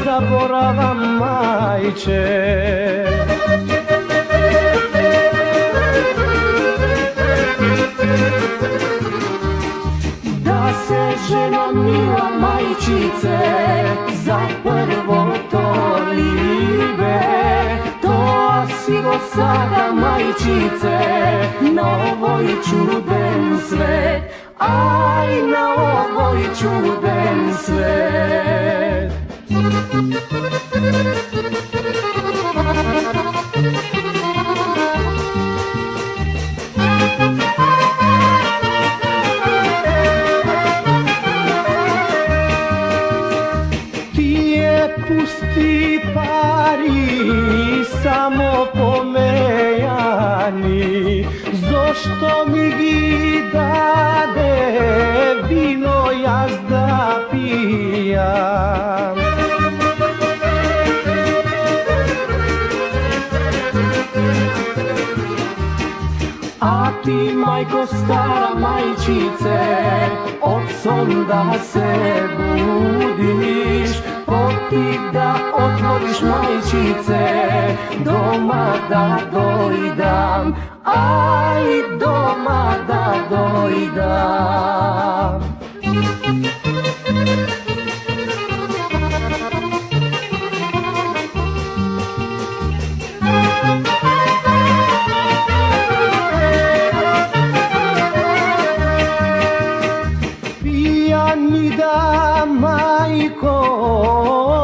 Zaboravam majče, da se žena mila majčice za prvo to libe, to sigo sada majčice na ovoj čuden svet, aj na ovoj čuden svet. Tije pusti pari samo pomejani, zašto mi gi dade vino jazda pijam. A ti, majko stara majčice, od sonda se budiš, poti da otvoriš majčice, doma da dojdam, aj doma da dojdam. Da majko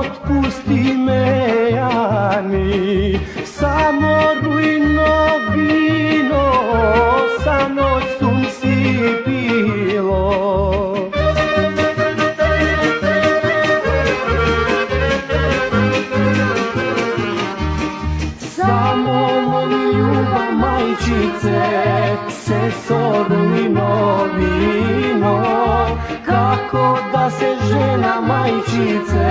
otpusti me Jani, samo rujno vino sa noćom si pilo. Samo molim ljubav majčice se sorujno vino, kako da se žena majčice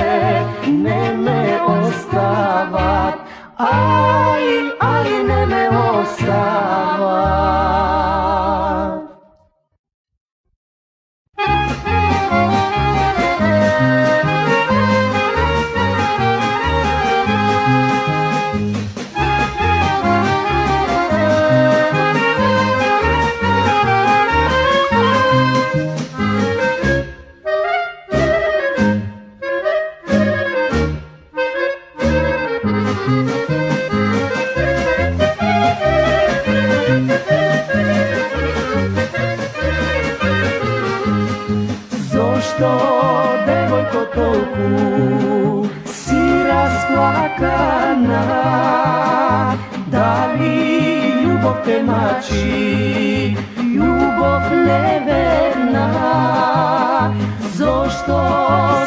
ne me ostavat, aj ne me ostavat. Zašto, devojko, tolku si rasplakana? Da li ljubov te mači, ljubov neverna? Zašto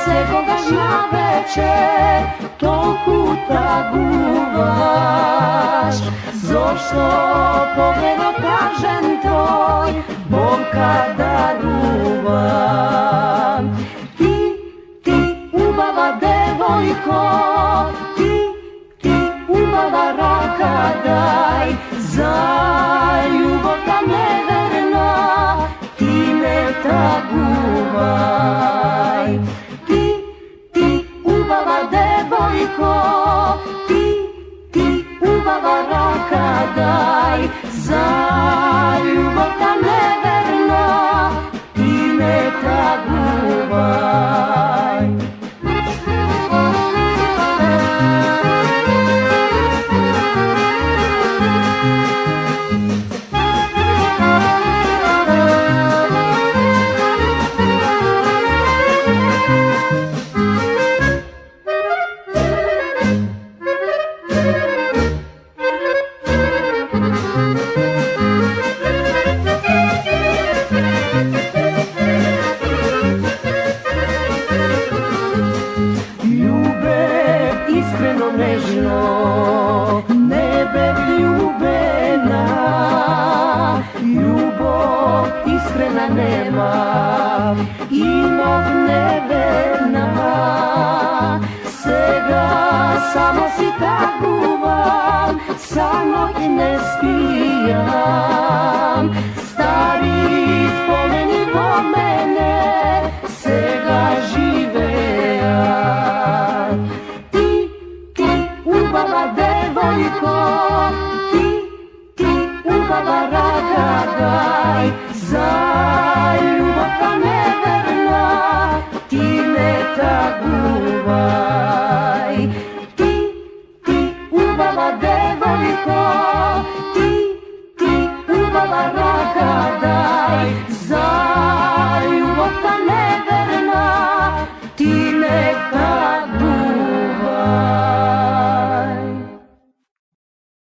se kogaš na večer tolku taguvaš? Zašto pogledom pražen tvoj bolka daruvam? Ti, ubava devojko, ti, ubava raka daj, za ljubav ta neverna, ti ne taguvaj. Ti, ubava devojko, ti, ubava raka daj, za ljubav ta neverna, ti ne taguvaj. имав неверна. Сега само си тагувам, само и не спијам. Стари спомени во мене сега живеат. Ти, убава девојко, ти, убава рака дај, за љубовта неверна ти не тагувај. Ти, убава девојко, ти, убава рака дај, за